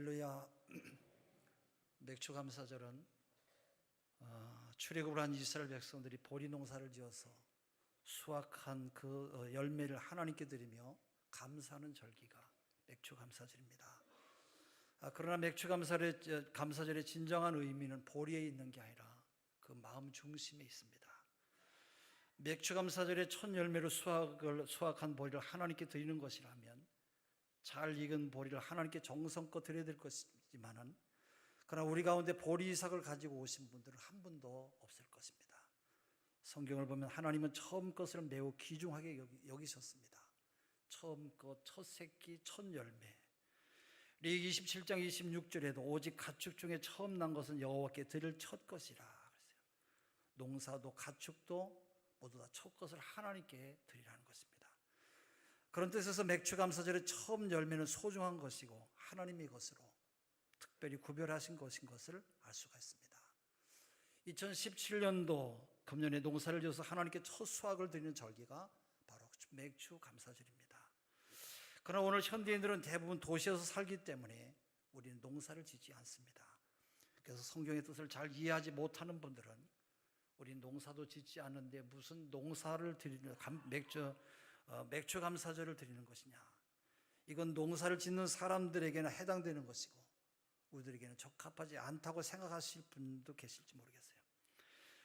할렐루야. 맥추감사절은 출애굽을 한 이스라엘 백성들이 보리 농사를 지어서 수확한 그 열매를 하나님께 드리며 감사하는 절기가 맥추감사절입니다. 그러나 맥추감사절의 진정한 의미는 보리에 있는 게 아니라 그 마음 중심에 있습니다. 맥추감사절의 첫 열매로 수확한 보리를 하나님께 드리는 것이라면 잘 익은 보리를 하나님께 정성껏 드려야 될 것이지만은 그러나 우리 가운데 보리 이삭을 가지고 오신 분들은 한 분도 없을 것입니다. 성경을 보면 하나님은 처음 것을 매우 귀중하게 여기셨습니다. 처음 것, 첫 새끼, 첫 열매. 레위기 27장 26절에도 오직 가축 중에 처음 난 것은 여호와께 드릴 첫 것이라 그랬어요. 농사도 가축도 모두 다 첫 것을 하나님께 드리라는 것입니다. 그런 뜻에서 맥추감사절의 처음 열매는 소중한 것이고 하나님의 것으로 특별히 구별하신 것인 것을 알 수가 있습니다. 2017년도 금년에 농사를 지어서 하나님께 첫 수확을 드리는 절기가 바로 맥추감사절입니다. 그러나 오늘 현대인들은 대부분 도시에서 살기 때문에 우리는 농사를 짓지 않습니다. 그래서 성경의 뜻을 잘 이해하지 못하는 분들은 우리는 농사도 짓지 않는데 무슨 농사를 드리는 맥추감사절을 드리는 것이냐, 이건 농사를 짓는 사람들에게는 해당되는 것이고 우리들에게는 적합하지 않다고 생각하실 분도 계실지 모르겠어요.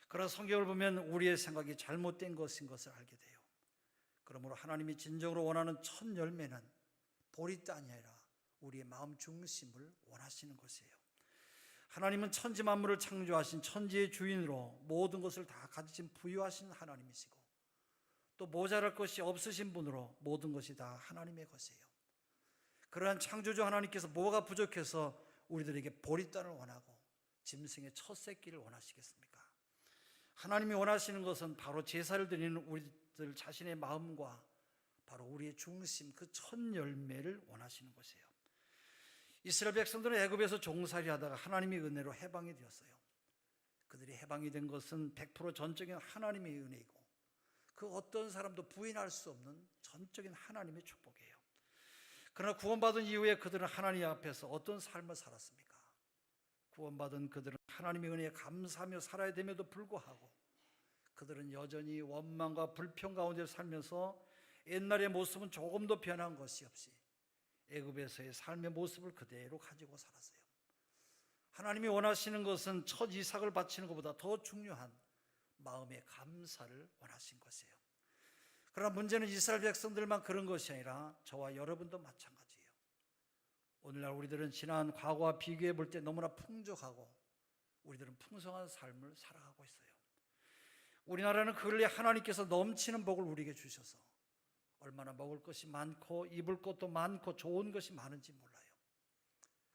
그러나 성경을 보면 우리의 생각이 잘못된 것인 것을 알게 돼요. 그러므로 하나님이 진정으로 원하는 첫 열매는 보리단이 아니라 우리의 마음 중심을 원하시는 것이에요. 하나님은 천지 만물을 창조하신 천지의 주인으로 모든 것을 다 가지신 부유하신 하나님이시고 또 모자랄 것이 없으신 분으로 모든 것이 다 하나님의 것이에요. 그러한 창조주 하나님께서 뭐가 부족해서 우리들에게 보리단을 원하고 짐승의 첫 새끼를 원하시겠습니까? 하나님이 원하시는 것은 바로 제사를 드리는 우리들 자신의 마음과 바로 우리의 중심, 그 첫 열매를 원하시는 것이에요. 이스라엘 백성들은 애굽에서 종살이 하다가 하나님의 은혜로 해방이 되었어요. 그들이 해방이 된 것은 100% 전적인 하나님의 은혜이고 그 어떤 사람도 부인할 수 없는 전적인 하나님의 축복이에요. 그러나 구원받은 이후에 그들은 하나님 앞에서 어떤 삶을 살았습니까? 구원받은 그들은 하나님의 은혜에 감사하며 살아야 됨에도 불구하고 그들은 여전히 원망과 불평 가운데 살면서 옛날의 모습은 조금도 변한 것이 없이 애굽에서의 삶의 모습을 그대로 가지고 살았어요. 하나님이 원하시는 것은 첫 이삭을 바치는 것보다 더 중요한 마음의 감사를 원하신 것이에요. 그러나 문제는 이스라엘 백성들만 그런 것이 아니라 저와 여러분도 마찬가지예요. 오늘날 우리들은 지난 과거와 비교해 볼 때 너무나 풍족하고 우리들은 풍성한 삶을 살아가고 있어요. 우리나라는 근래 하나님께서 넘치는 복을 우리에게 주셔서 얼마나 먹을 것이 많고 입을 것도 많고 좋은 것이 많은지 몰라요.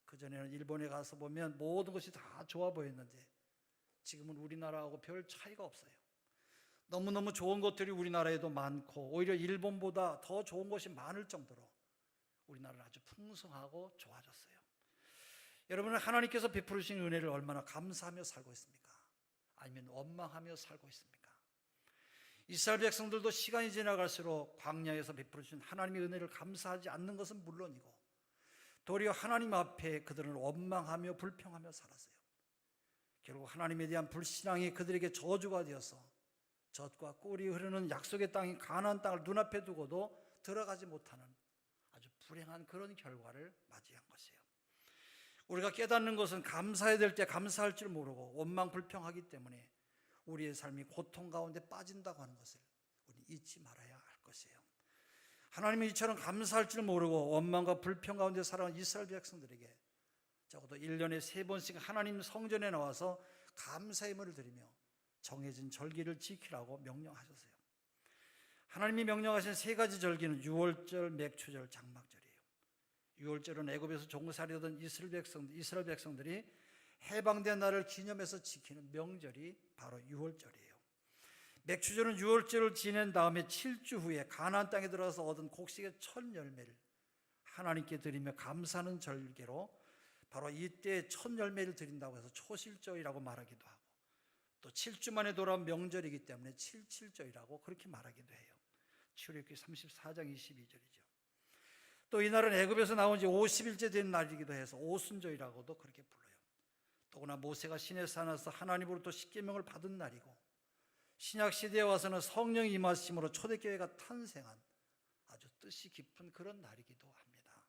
그전에는 일본에 가서 보면 모든 것이 다 좋아 보였는데 지금은 우리나라하고 별 차이가 없어요. 너무너무 좋은 것들이 우리나라에도 많고 오히려 일본보다 더 좋은 것이 많을 정도로 우리나라는 아주 풍성하고 좋아졌어요. 여러분은 하나님께서 베푸신 은혜를 얼마나 감사하며 살고 있습니까? 아니면 원망하며 살고 있습니까? 이스라엘 백성들도 시간이 지나갈수록 광야에서 베푸신 하나님의 은혜를 감사하지 않는 것은 물론이고 도리어 하나님 앞에 그들은 원망하며 불평하며 살았어요. 결국 하나님에 대한 불신앙이 그들에게 저주가 되어서 젖과 꿀이 흐르는 약속의 땅인 가나안 땅을 눈앞에 두고도 들어가지 못하는 아주 불행한 그런 결과를 맞이한 것이에요. 우리가 깨닫는 것은 감사해야 될 때 감사할 줄 모르고 원망 불평하기 때문에 우리의 삶이 고통 가운데 빠진다고 하는 것을 우리 잊지 말아야 할 것이에요. 하나님은 이처럼 감사할 줄 모르고 원망과 불평 가운데 살아온 이스라엘 백성들에게 적어도 1년에 3번씩 하나님 성전에 나와서 감사의 예물을 드리며 정해진 절기를 지키라고 명령하셨어요. 하나님이 명령하신 3가지 절기는 유월절, 맥추절, 장막절이에요. 유월절은 애굽에서 종살이하던 이스라엘 백성들이 해방된 날을 기념해서 지키는 명절이 바로 유월절이에요. 맥추절은 유월절을 지낸 다음에 7주 후에 가나안 땅에 들어가서 얻은 곡식의 첫 열매를 하나님께 드리며 감사하는 절기로 바로 이때 첫 열매를 드린다고 해서 초실절이라고 말하기도 하고 또 7주 만에 돌아온 명절이기 때문에 7.7절이라고 그렇게 말하기도 해요. 출애굽기 34장 22절이죠. 또 이날은 애굽에서 나온 지 50일째 된 날이기도 해서 오순절이라고도 그렇게 불러요. 더구나 모세가 시내 산에서 하나님으로부터 십계명을 받은 날이고 신약 시대에 와서는 성령이 임하심으로 초대교회가 탄생한 아주 뜻이 깊은 그런 날이기도 합니다.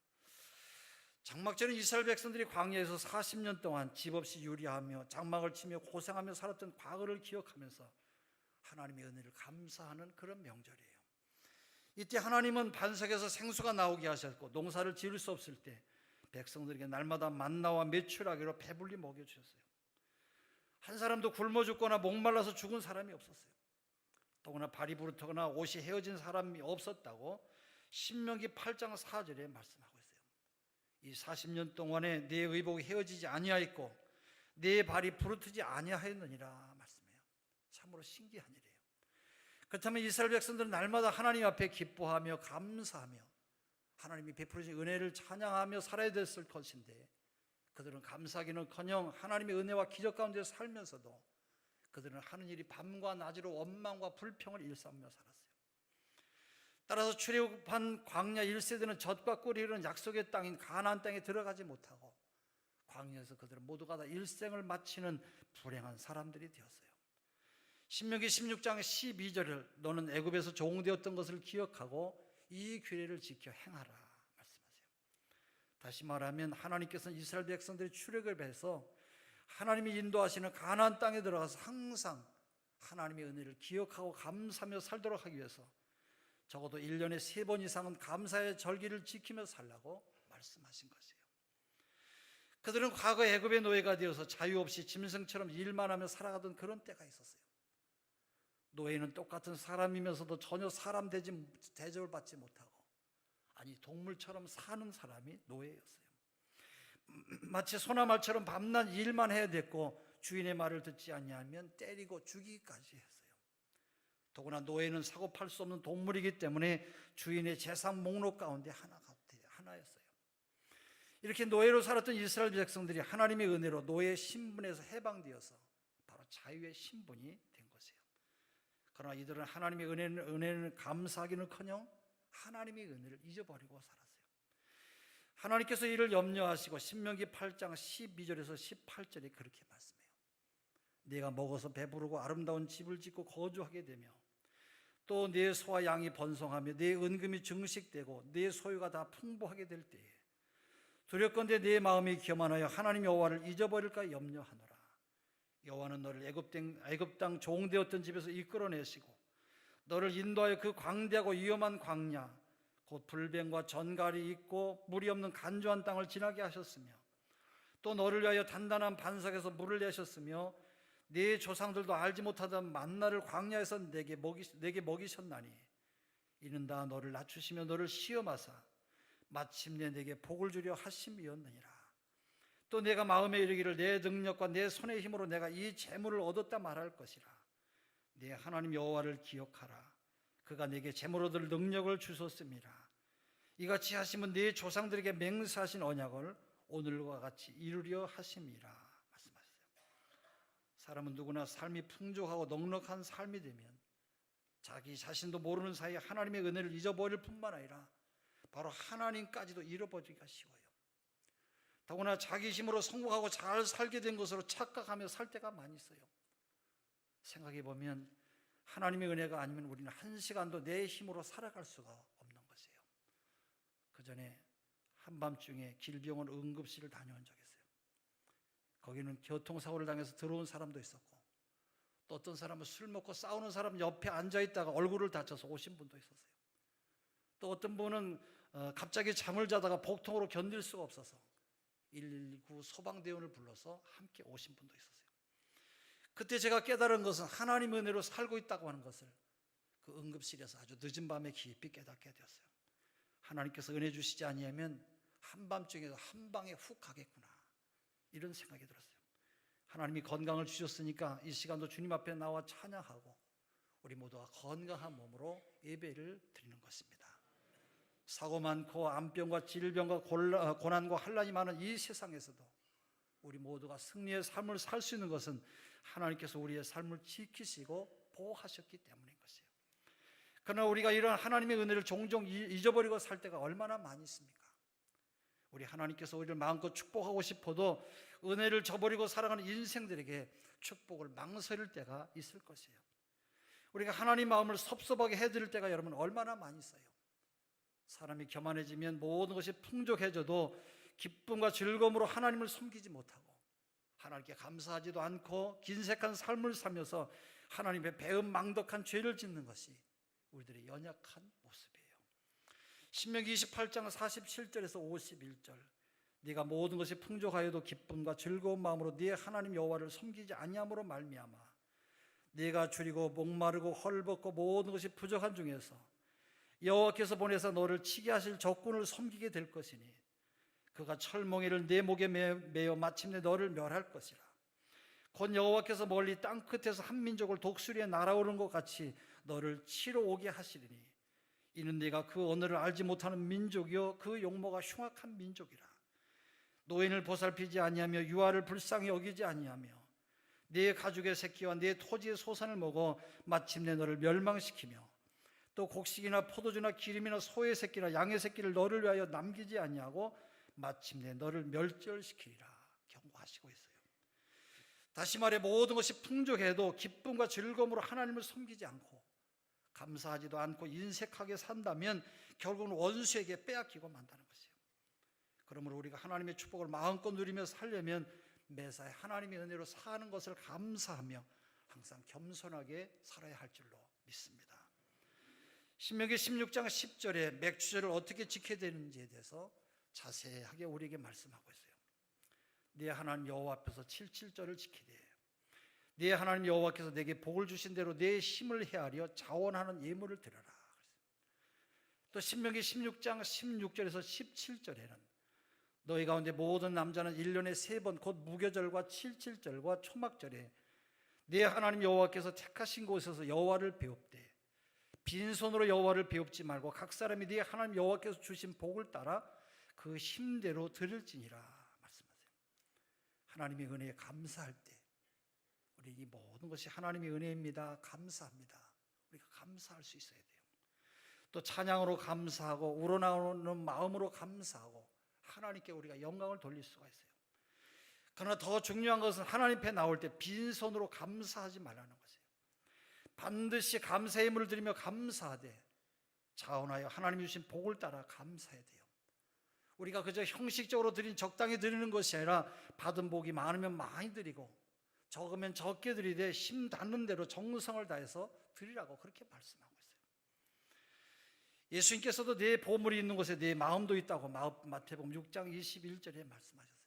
장막절은 이스라엘 백성들이 광야에서 40년 동안 집 없이 유리하며 장막을 치며 고생하며 살았던 과거를 기억하면서 하나님의 은혜를 감사하는 그런 명절이에요. 이때 하나님은 반석에서 생수가 나오게 하셨고 농사를 지을 수 없을 때 백성들에게 날마다 만나와 메추라기로 배불리 먹여주셨어요. 한 사람도 굶어 죽거나 목말라서 죽은 사람이 없었어요. 더구나 발이 부르트거나 옷이 헤어진 사람이 없었다고 신명기 8장 4절에 말씀하고 있어요. 이 40년 동안에 내 의복이 헤어지지 아니하였고 내 발이 부르트지 아니하였느니라 말씀해요. 참으로 신기한 일이에요. 그렇다면 이스라엘 백성들은 날마다 하나님 앞에 기뻐하며 감사하며 하나님이 베풀으신 은혜를 찬양하며 살아야 됐을 것인데 그들은 감사하기는커녕 하나님의 은혜와 기적 가운데 살면서도 그들은 하는 일이 밤과 낮으로 원망과 불평을 일삼며 살았어요. 따라서 출애굽한 광야 1세대는 젖과 꿀이 흐르는 약속의 땅인 가나안 땅에 들어가지 못하고 광야에서 그들은 모두가 다 일생을 마치는 불행한 사람들이 되었어요. 신명기 16장 12절을 너는 애굽에서 종되었던 것을 기억하고 이 규례를 지켜 행하라 말씀하세요. 다시 말하면 하나님께서는 이스라엘 백성들이 출애굽을 해서 하나님이 인도하시는 가나안 땅에 들어가서 항상 하나님의 은혜를 기억하고 감사하며 살도록 하기 위해서 적어도 1년에 3번 이상은 감사의 절기를 지키며 살라고 말씀하신 것이에요. 그들은 과거 애굽의 노예가 되어서 자유 없이 짐승처럼 일만 하며 살아가던 그런 때가 있었어요. 노예는 똑같은 사람이면서도 전혀 사람 대접을 받지 못하고 아니 동물처럼 사는 사람이 노예였어요. 마치 소나말처럼 밤낮 일만 해야 됐고 주인의 말을 듣지 아니하면 때리고 죽이기까지 했어요. 더구나 노예는 사고 팔 수 없는 동물이기 때문에 주인의 재산 목록 가운데 하나였어요. 이렇게 노예로 살았던 이스라엘 백성들이 하나님의 은혜로 노예 신분에서 해방되어서 바로 자유의 신분이 된 것이에요. 그러나 이들은 하나님의 은혜는 감사하기는커녕 하나님의 은혜를 잊어버리고 살았어요. 하나님께서 이를 염려하시고 신명기 8장 12절에서 18절에 그렇게 말씀해요. 네가 먹어서 배부르고 아름다운 집을 짓고 거주하게 되며 또 네 소와 양이 번성하며 네 은금이 증식되고 네 소유가 다 풍부하게 될 때에 두렵건대 네 마음이 교만하여 하나님 여호와를 잊어버릴까 염려하노라. 여호와는 너를 애굽 땅 종되었던 집에서 이끌어내시고 너를 인도하여 그 광대하고 위험한 광야 곧 불뱀과 전갈이 있고 물이 없는 간조한 땅을 지나게 하셨으며 또 너를 위하여 단단한 반석에서 물을 내셨으며 네 조상들도 알지 못하던 만나를 광야에서 내게 먹이셨나니 이는 다 너를 낮추시며 너를 시험하사 마침내 내게 복을 주려 하심이었느니라. 또 내가 마음에 이르기를 내 능력과 내 손의 힘으로 내가 이 재물을 얻었다 말할 것이라. 내 하나님 여호와를 기억하라. 그가 내게 재물 얻을 능력을 주셨음이라. 이같이 하시면 네 조상들에게 맹세하신 언약을 오늘과 같이 이루려 하심이라 말씀하셨어요. 사람은 누구나 삶이 풍족하고 넉넉한 삶이 되면 자기 자신도 모르는 사이에 하나님의 은혜를 잊어버릴 뿐만 아니라 바로 하나님까지도 잃어버리기가 쉬워요. 더구나 자기 힘으로 성공하고 잘 살게 된 것으로 착각하며 살 때가 많이 있어요. 생각해 보면 하나님의 은혜가 아니면 우리는 한 시간도 내 힘으로 살아갈 수가 없는 것이에요. 그 전에 한밤중에 길병원 응급실을 다녀온 적이 있어요. 거기는 교통사고를 당해서 들어온 사람도 있었고 또 어떤 사람은 술 먹고 싸우는 사람 옆에 앉아있다가 얼굴을 다쳐서 오신 분도 있었어요. 또 어떤 분은 갑자기 잠을 자다가 복통으로 견딜 수가 없어서 119 소방대원을 불러서 함께 오신 분도 있었어요. 그때 제가 깨달은 것은 하나님의 은혜로 살고 있다고 하는 것을 그 응급실에서 아주 늦은 밤에 깊이 깨닫게 되었어요. 하나님께서 은혜 주시지 아니하면 한밤중에도 한 방에 훅 가겠구나 이런 생각이 들었어요. 하나님이 건강을 주셨으니까 이 시간도 주님 앞에 나와 찬양하고 우리 모두가 건강한 몸으로 예배를 드리는 것입니다. 사고 많고 암병과 질병과 고난과 환난이 많은 이 세상에서도 우리 모두가 승리의 삶을 살 수 있는 것은 하나님께서 우리의 삶을 지키시고 보호하셨기 때문인 것이에요. 그러나 우리가 이런 하나님의 은혜를 종종 잊어버리고 살 때가 얼마나 많이 있습니까? 우리 하나님께서 우리를 마음껏 축복하고 싶어도 은혜를 저버리고 살아가는 인생들에게 축복을 망설일 때가 있을 것이에요. 우리가 하나님 마음을 섭섭하게 해드릴 때가 여러분 얼마나 많이 있어요. 사람이 교만해지면 모든 것이 풍족해져도 기쁨과 즐거움으로 하나님을 섬기지 못하고 하나님께 감사하지도 않고 긴색한 삶을 살면서 하나님의 배은망덕한 죄를 짓는 것이 우리들의 연약한 모습이에요. 신명기 28장 47절에서 51절, 네가 모든 것이 풍족하여도 기쁨과 즐거운 마음으로 네 하나님 여호와를 섬기지 아니함으로 말미암아 네가 줄이고 목마르고 헐벗고 모든 것이 부족한 중에서 여호와께서 보내서 너를 치게 하실 적군을 섬기게 될 것이니 그가 철몽이를 네 목에 매어 마침내 너를 멸할 것이라. 곧 여호와께서 멀리 땅끝에서 한 민족을 독수리에 날아오른 것 같이 너를 치러 오게 하시리니 이는 네가 그 언어를 알지 못하는 민족이요 그 용모가 흉악한 민족이라. 노인을 보살피지 아니하며 유아를 불쌍히 여기지 아니하며 네 가죽의 새끼와 네 토지의 소산을 먹어 마침내 너를 멸망시키며 또 곡식이나 포도주나 기름이나 소의 새끼나 양의 새끼를 너를 위하여 남기지 아니하고 마침내 너를 멸절시키리라 경고하시고 있어요. 다시 말해 모든 것이 풍족해도 기쁨과 즐거움으로 하나님을 섬기지 않고 감사하지도 않고 인색하게 산다면 결국은 원수에게 빼앗기고 만다는 것이에요. 그러므로 우리가 하나님의 축복을 마음껏 누리며 살려면 매사에 하나님의 은혜로 사는 것을 감사하며 항상 겸손하게 살아야 할 줄로 믿습니다. 신명기 16장 10절에 맥주절을 어떻게 지켜야 되는지에 대해서 자세하게 우리에게 말씀하고 있어요. 네 하나님 여호와 앞에서 77절을 지키되 네 하나님 여호와께서 내게 복을 주신 대로 내 힘을 헤아려 자원하는 예물을 드려라. 또 신명기 16장 16절에서 17절에는 너희 가운데 모든 남자는 1년에 3번 곧 무교절과 77절과 초막절에 네 하나님 여호와께서 택하신 곳에서 여호와를 배웁되 빈손으로 여호와를 배웁지 말고 각 사람이 네 하나님 여호와께서 주신 복을 따라 그 힘대로 드릴지니라 말씀하세요. 하나님의 은혜에 감사할 때 우리 이 모든 것이 하나님의 은혜입니다. 감사합니다. 우리가 감사할 수 있어야 돼요. 또 찬양으로 감사하고 우러나오는 마음으로 감사하고 하나님께 우리가 영광을 돌릴 수가 있어요. 그러나 더 중요한 것은 하나님 앞에 나올 때 빈손으로 감사하지 말라는 것이에요. 반드시 감사의 예물을 드리며 감사하되 자원하여 하나님이 주신 복을 따라 감사해야 돼요. 우리가 그저 형식적으로 드린 적당히 드리는 것이 아니라 받은 복이 많으면 많이 드리고 적으면 적게 드리되 힘 닿는 대로 정성을 다해서 드리라고 그렇게 말씀하고 있어요. 예수님께서도 내 보물이 있는 곳에 내 마음도 있다고 마태복음 6장 21절에 말씀하셨어요.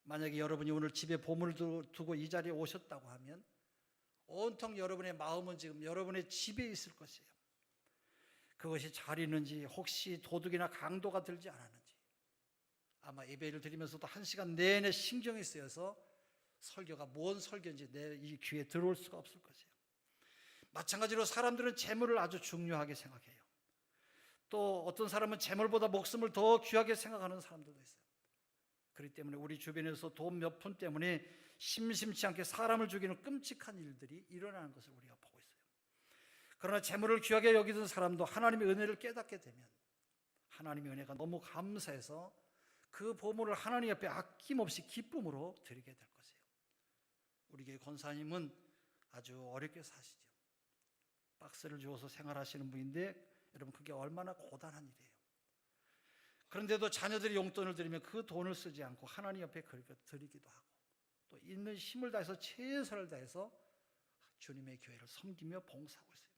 만약에 여러분이 오늘 집에 보물을 두고 이 자리에 오셨다고 하면 온통 여러분의 마음은 지금 여러분의 집에 있을 것이에요. 그것이 잘 있는지 혹시 도둑이나 강도가 들지 않았는지 아마 예배를 드리면서도 1시간 내내 신경이 쓰여서 설교가 뭔 설교인지 내 이 귀에 들어올 수가 없을 것이에요. 마찬가지로 사람들은 재물을 아주 중요하게 생각해요. 또 어떤 사람은 재물보다 목숨을 더 귀하게 생각하는 사람들도 있어요. 그렇기 때문에 우리 주변에서 돈 몇 푼 때문에 심심치 않게 사람을 죽이는 끔찍한 일들이 일어나는 것을 우리가 보고 있어요. 그러나 재물을 귀하게 여기던 사람도 하나님의 은혜를 깨닫게 되면 하나님의 은혜가 너무 감사해서 그 보물을 하나님 앞에 아낌없이 기쁨으로 드리게 될 것이에요. 우리 교회 권사님은 아주 어렵게 사시죠. 박스를 주어서 생활하시는 분인데 여러분 그게 얼마나 고단한 일이에요. 그런데도 자녀들이 용돈을 드리면 그 돈을 쓰지 않고 하나님 옆에 드리기도 하고 또 있는 힘을 다해서 최선을 다해서 주님의 교회를 섬기며 봉사하고 있어요.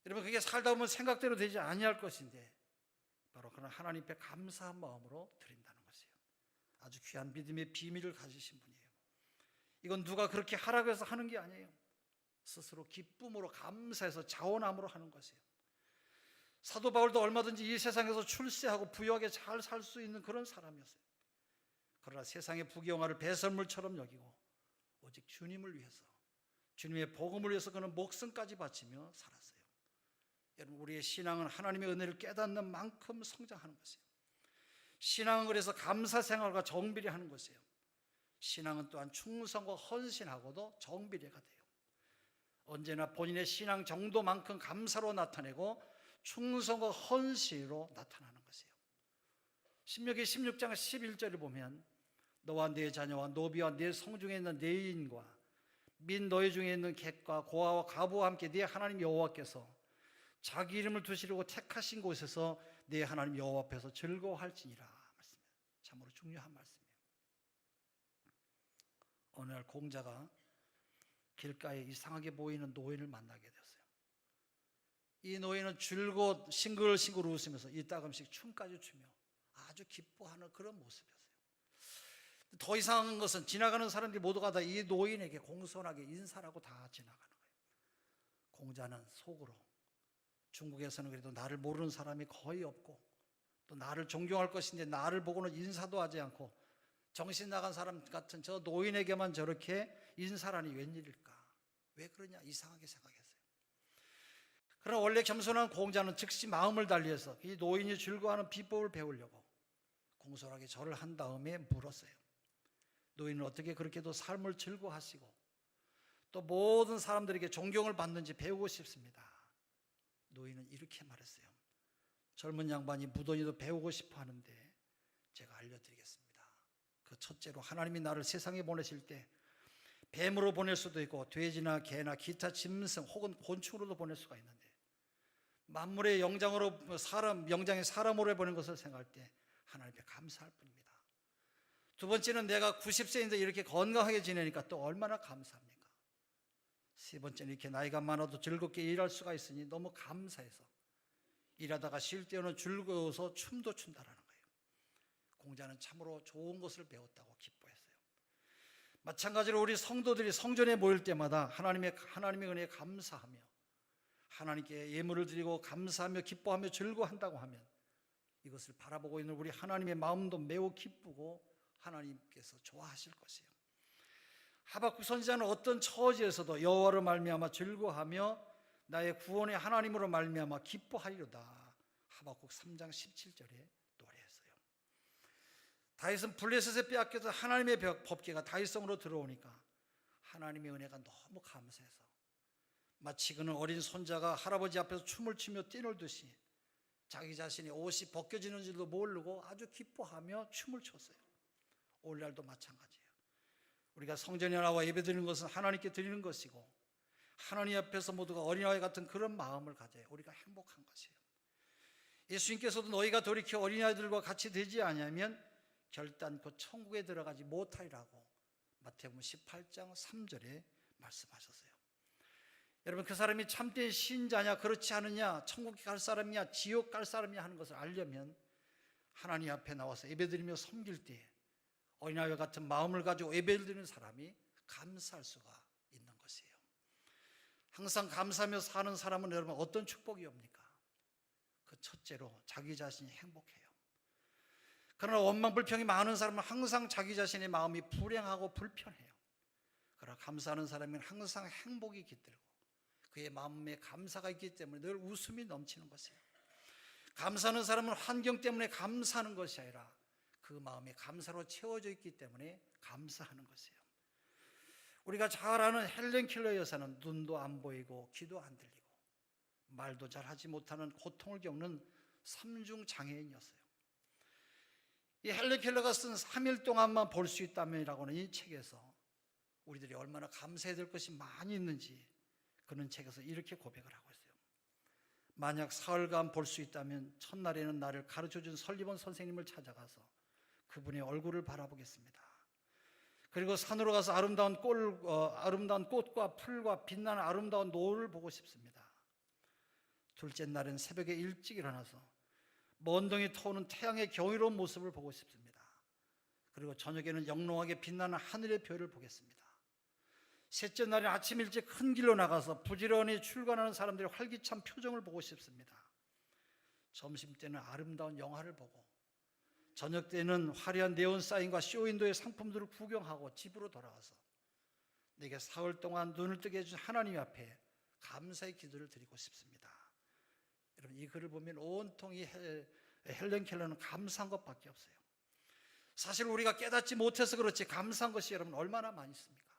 여러분 그게 살다 보면 생각대로 되지 아니할 것인데 바로 그런 하나님 앞에 감사한 마음으로 드린다는 것이에요. 아주 귀한 믿음의 비밀을 가지신 분이에요. 이건 누가 그렇게 하라고 해서 하는 게 아니에요. 스스로 기쁨으로 감사해서 자원함으로 하는 것이에요. 사도 바울도 얼마든지 이 세상에서 출세하고 부유하게 잘 살 수 있는 그런 사람이었어요. 그러나 세상의 부귀영화를 배설물처럼 여기고 오직 주님을 위해서 주님의 복음을 위해서 그는 목숨까지 바치며 살았어요. 여러분 우리의 신앙은 하나님의 은혜를 깨닫는 만큼 성장하는 것이에요. 신앙은 그래서 감사 생활과 정비례 하는 것이에요. 신앙은 또한 충성과 헌신하고도 정비례가 돼요. 언제나 본인의 신앙 정도만큼 감사로 나타내고 충성과 헌신으로 나타나는 것이에요. 신명기 16장 11절을 보면 너와 네 자녀와 노비와 네 성중에 있는 네 인과 민 너희 중에 있는 객과 고아와 가부와 함께 네 하나님 여호와께서 자기 이름을 두시려고 택하신 곳에서 네 하나님 여호와 앞에서 즐거워할지니라 말씀이에요. 참으로 중요한 말씀이에요. 어느 날 공자가 길가에 이상하게 보이는 노인을 만나게 되었어요. 이 노인은 줄곧 싱글싱글 웃으면서 이따금씩 춤까지 추며 아주 기뻐하는 그런 모습이었어요. 더 이상한 것은 지나가는 사람들이 모두가 다 이 노인에게 공손하게 인사를 하고 다 지나가는 거예요. 공자는 속으로 중국에서는 그래도 나를 모르는 사람이 거의 없고 또 나를 존경할 것인데 나를 보고는 인사도 하지 않고 정신 나간 사람 같은 저 노인에게만 저렇게 인사라니 웬일일까? 왜 그러냐 이상하게 생각했어요. 그러나 원래 겸손한 공자는 즉시 마음을 달리해서 이 노인이 즐거워하는 비법을 배우려고 공손하게 절을 한 다음에 물었어요. 노인은 어떻게 그렇게도 삶을 즐거워하시고 또 모든 사람들에게 존경을 받는지 배우고 싶습니다. 노인은 이렇게 말했어요. 젊은 양반이 무던히도 배우고 싶어 하는데 제가 알려드리겠습니다. 그 첫째로 하나님이 나를 세상에 보내실 때 뱀으로 보낼 수도 있고 돼지나 개나 기타 짐승 혹은 곤충으로도 보낼 수가 있는데 만물의 영장으로 영장의 사람으로 보낸 것을 생각할 때 하나님께 감사할 뿐입니다. 두 번째는 내가 90세인데 이렇게 건강하게 지내니까 또 얼마나 감사합니까? 세 번째는 이렇게 나이가 많아도 즐겁게 일할 수가 있으니 너무 감사해서 일하다가 쉴 때는 즐거워서 춤도 춘다라는 거예요. 공자는 참으로 좋은 것을 배웠다고 기뻐했어요. 마찬가지로 우리 성도들이 성전에 모일 때마다 하나님의 은혜에 감사하며 하나님께 예물을 드리고 감사하며 기뻐하며 즐거워한다고 하면 이것을 바라보고 있는 우리 하나님의 마음도 매우 기쁘고 하나님께서 좋아하실 것이에요. 하박국 선지자는 어떤 처지에서도 여호와로 말미암아 즐거워하며 나의 구원의 하나님으로 말미암아 기뻐하리로다. 하박국 3장 17절에 노래했어요. 다윗은 블레셋에 빼앗겨서 하나님의 법궤가 다윗성으로 들어오니까 하나님의 은혜가 너무 감사해서 마치 그는 어린 손자가 할아버지 앞에서 춤을 추며 뛰놀듯이 자기 자신의 옷이 벗겨지는 줄도 모르고 아주 기뻐하며 춤을 췄어요. 오늘날도 마찬가지예요. 우리가 성전에 나와 예배드리는 것은 하나님께 드리는 것이고 하나님 앞에서 모두가 어린아이 같은 그런 마음을 가져야 우리가 행복한 것이에요. 예수님께서도 너희가 돌이켜 어린아이들과 같이 되지 않으면 결단코 천국에 들어가지 못하리라고 마태복음 18장 3절에 말씀하셨어요. 여러분, 그 사람이 참된 신자냐 그렇지 않느냐, 천국 갈 사람이냐 지옥 갈 사람이냐 하는 것을 알려면 하나님 앞에 나와서 예배드리며 섬길 때 어린아이와 같은 마음을 가지고 예배를 드리는 사람이 감사할 수가 있는 것이에요. 항상 감사하며 사는 사람은 여러분 어떤 축복이 옵니까? 그 첫째로 자기 자신이 행복해요. 그러나 원망 불평이 많은 사람은 항상 자기 자신의 마음이 불행하고 불편해요. 그러나 감사하는 사람은 항상 행복이 깃들고 그의 마음에 감사가 있기 때문에 늘 웃음이 넘치는 것이에요. 감사하는 사람은 환경 때문에 감사하는 것이 아니라 그 마음이 감사로 채워져 있기 때문에 감사하는 것이에요. 우리가 잘 아는 헬렌 켈러 여사는 눈도 안 보이고 귀도 안 들리고 말도 잘 하지 못하는 고통을 겪는 삼중 장애인이었어요. 이 헬렌 켈러가 쓴 3일 동안만 볼 수 있다면이라고는 이 책에서 우리들이 얼마나 감사해야 될 것이 많이 있는지 그는 책에서 이렇게 고백을 하고 있어요. 만약 사흘간 볼 수 있다면 첫날에는 나를 가르쳐준 설리번 선생님을 찾아가서 그분의 얼굴을 바라보겠습니다. 그리고 산으로 가서 아름다운 꽃과 풀과 빛나는 아름다운 노을을 보고 싶습니다. 둘째 날은 새벽에 일찍 일어나서 먼 동이 터오는 태양의 경이로운 모습을 보고 싶습니다. 그리고 저녁에는 영롱하게 빛나는 하늘의 별을 보겠습니다. 셋째 날은 아침 일찍 큰 길로 나가서 부지런히 출근하는 사람들의 활기찬 표정을 보고 싶습니다. 점심 때는 아름다운 영화를 보고 저녁 때는 화려한 네온 사인과 쇼윈도의 상품들을 구경하고 집으로 돌아와서 내게 사흘 동안 눈을 뜨게 해준 하나님 앞에 감사의 기도를 드리고 싶습니다. 여러분, 이 글을 보면 온통 이 헬렌 켈러는 감사한 것밖에 없어요. 사실 우리가 깨닫지 못해서 그렇지 감사한 것이 여러분 얼마나 많이 있습니까?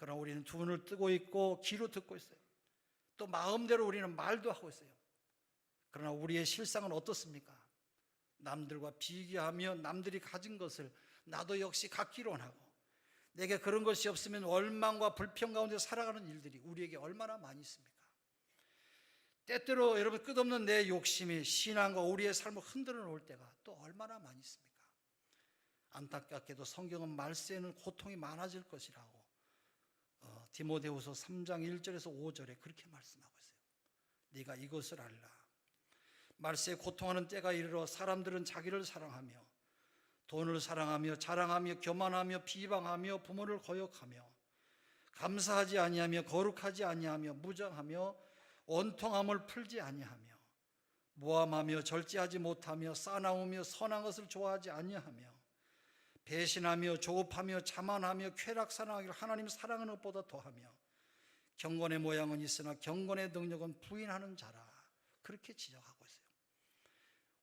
그러나 우리는 두 눈을 뜨고 있고 귀로 듣고 있어요. 또 마음대로 우리는 말도 하고 있어요. 그러나 우리의 실상은 어떻습니까? 남들과 비교하며 남들이 가진 것을 나도 역시 갖기로 원하고, 내게 그런 것이 없으면 원망과 불평 가운데 살아가는 일들이 우리에게 얼마나 많이 있습니까? 때때로 여러분 끝없는 내 욕심이 신앙과 우리의 삶을 흔들어 놓을 때가 또 얼마나 많이 있습니까? 안타깝게도 성경은 말세에는 고통이 많아질 것이라고 디모데후서 3장 1절에서 5절에 그렇게 말씀하고 있어요. 네가 이것을 알라. 말세에 고통하는 때가 이르러 사람들은 자기를 사랑하며 돈을 사랑하며 자랑하며 교만하며 비방하며 부모를 거역하며 감사하지 아니하며 거룩하지 아니하며 무정하며 원통함을 풀지 아니하며 모함하며 절제하지 못하며 싸나우며 선한 것을 좋아하지 아니하며 배신하며 조급하며 자만하며 쾌락사랑하기를 하나님 사랑하는 것보다 더하며 경건의 모양은 있으나 경건의 능력은 부인하는 자라. 그렇게 지적하고 있어요.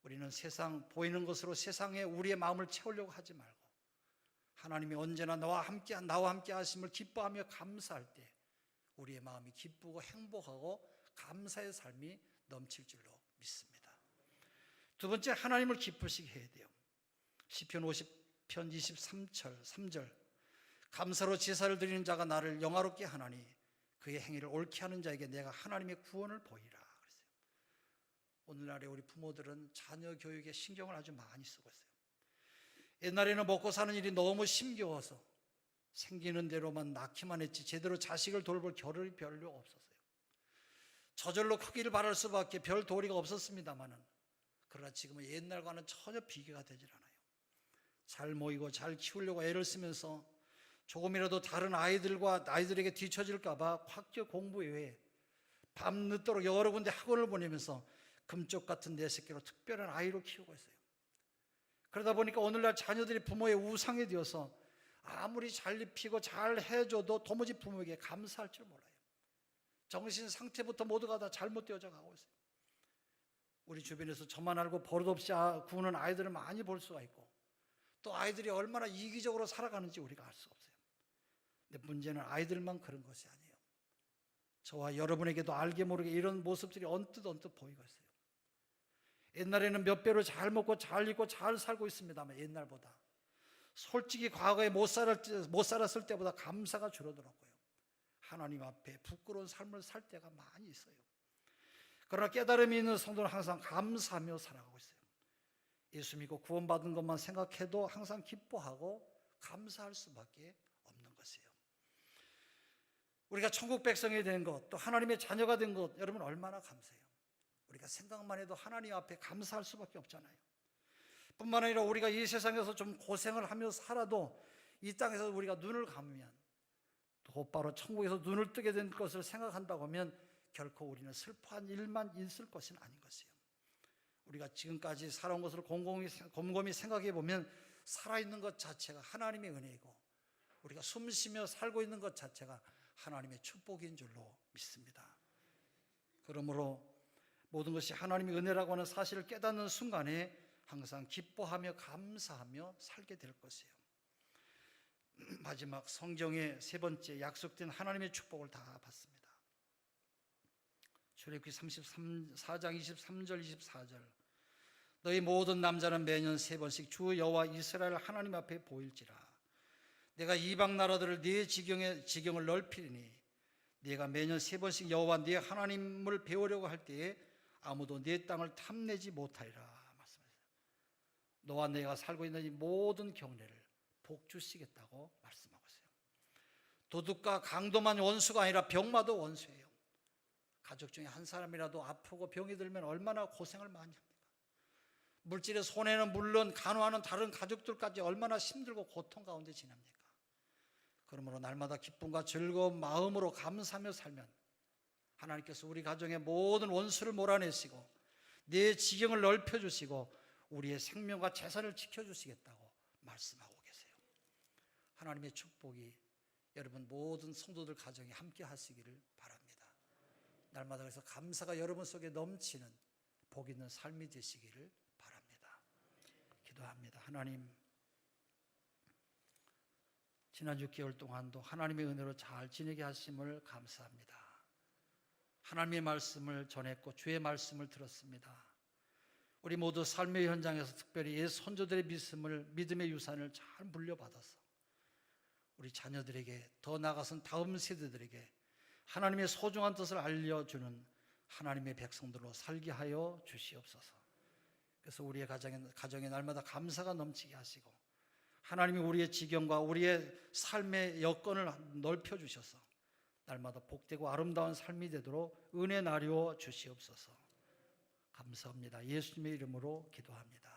우리는 세상 보이는 것으로 세상에 우리의 마음을 채우려고 하지 말고 하나님이 언제나 나와 함께 하심을 기뻐하며 감사할 때 우리의 마음이 기쁘고 행복하고 감사의 삶이 넘칠 줄로 믿습니다. 두 번째, 하나님을 기쁘시게 해야 돼요. 시편 50편 23절 3절 감사로 제사를 드리는 자가 나를 영화롭게 하나니 그의 행위를 옳게 하는 자에게 내가 하나님의 구원을 보이라. 그랬어요. 오늘날의 우리 부모들은 자녀 교육에 신경을 아주 많이 쓰고 있어요. 옛날에는 먹고 사는 일이 너무 힘겨워서 생기는 대로만 낳기만 했지 제대로 자식을 돌볼 겨를이 별로 없었어요. 저절로 크기를 바랄 수밖에 별 도리가 없었습니다마는, 그러나 지금은 옛날과는 전혀 비교가 되질 않아요. 잘 모이고 잘 키우려고 애를 쓰면서 조금이라도 다른 아이들에게 뒤처질까 봐 학교 공부 외에 밤늦도록 여러 군데 학원을 보내면서 금쪽 같은 내 새끼로 특별한 아이로 키우고 있어요. 그러다 보니까 오늘날 자녀들이 부모의 우상이 되어서 아무리 잘 입히고 잘 해줘도 도무지 부모에게 감사할 줄 몰라요. 정신 상태부터 모두가 다 잘못되어져 가고 있어요. 우리 주변에서 저만 알고 버릇없이 구는 아이들을 많이 볼 수가 있고, 또 아이들이 얼마나 이기적으로 살아가는지 우리가 알 수 없어요. 근데 문제는 아이들만 그런 것이 아니에요. 저와 여러분에게도 알게 모르게 이런 모습들이 언뜻 보이고 있어요. 옛날에는 몇 배로 잘 먹고 잘 입고 잘 살고 있습니다만 옛날보다 솔직히 과거에 못 살았을 때보다 감사가 줄어들었고요. 하나님 앞에 부끄러운 삶을 살 때가 많이 있어요. 그러나 깨달음이 있는 성도는 항상 감사하며 살아가고 있어요. 예수 믿고 구원받은 것만 생각해도 항상 기뻐하고 감사할 수밖에 없는 것이에요. 우리가 천국 백성이 된 것, 또 하나님의 자녀가 된 것, 여러분 얼마나 감사해요. 우리가 생각만 해도 하나님 앞에 감사할 수밖에 없잖아요. 뿐만 아니라 우리가 이 세상에서 좀 고생을 하며 살아도 이 땅에서 우리가 눈을 감으면 곧바로 천국에서 눈을 뜨게 된 것을 생각한다고 하면 결코 우리는 슬퍼한 일만 있을 것은 아닌 것이에요. 우리가 지금까지 살아온 것을 곰곰이 생각해 보면 살아있는 것 자체가 하나님의 은혜이고 우리가 숨쉬며 살고 있는 것 자체가 하나님의 축복인 줄로 믿습니다. 그러므로 모든 것이 하나님의 은혜라고 하는 사실을 깨닫는 순간에 항상 기뻐하며 감사하며 살게 될 것이에요. 마지막 성경의 세 번째 약속된 하나님의 축복을 다 받습니다. 출애굽기 34장 23절 24절 너희 모든 남자는 매년 3번씩 주 여호와 이스라엘 하나님 앞에 보일지라. 내가 이방 나라들을 네 지경을 넓히리니 네가 매년 3번씩 여호와 네 하나님을 배우려고 할 때에 아무도 네 땅을 탐내지 못하리라 말씀하셨어요. 너와 내가 살고 있는 이 모든 경례를 복 주시겠다고 말씀하고 있어요. 도둑과 강도만 원수가 아니라 병마도 원수예요. 가족 중에 한 사람이라도 아프고 병이 들면 얼마나 고생을 많이 합니까? 물질의 손해는 물론 간호하는 다른 가족들까지 얼마나 힘들고 고통 가운데 지납니까? 그러므로 날마다 기쁨과 즐거운 마음으로 감사하며 살면 하나님께서 우리 가정의 모든 원수를 몰아내시고 내 지경을 넓혀주시고 우리의 생명과 재산을 지켜주시겠다고 말씀하고 계세요. 하나님의 축복이 여러분 모든 성도들 가정에 함께 하시기를 바랍니다. 날마다 그래서 감사가 여러분 속에 넘치는 복 있는 삶이 되시기를 바랍니다. 기도합니다. 하나님, 지난 6개월 동안도 하나님의 은혜로 잘 지내게 하심을 감사합니다. 하나님의 말씀을 전했고 주의 말씀을 들었습니다. 우리 모두 삶의 현장에서 특별히 옛 선조들의 믿음의 유산을 잘 물려받아서 우리 자녀들에게, 더 나아가서는 다음 세대들에게 하나님의 소중한 뜻을 알려주는 하나님의 백성들로 살게 하여 주시옵소서. 그래서 우리의 가정에 날마다 감사가 넘치게 하시고 하나님이 우리의 지경과 우리의 삶의 여건을 넓혀주셔서 날마다 복되고 아름다운 삶이 되도록 은혜 나누어 주시옵소서. 감사합니다. 예수님의 이름으로 기도합니다.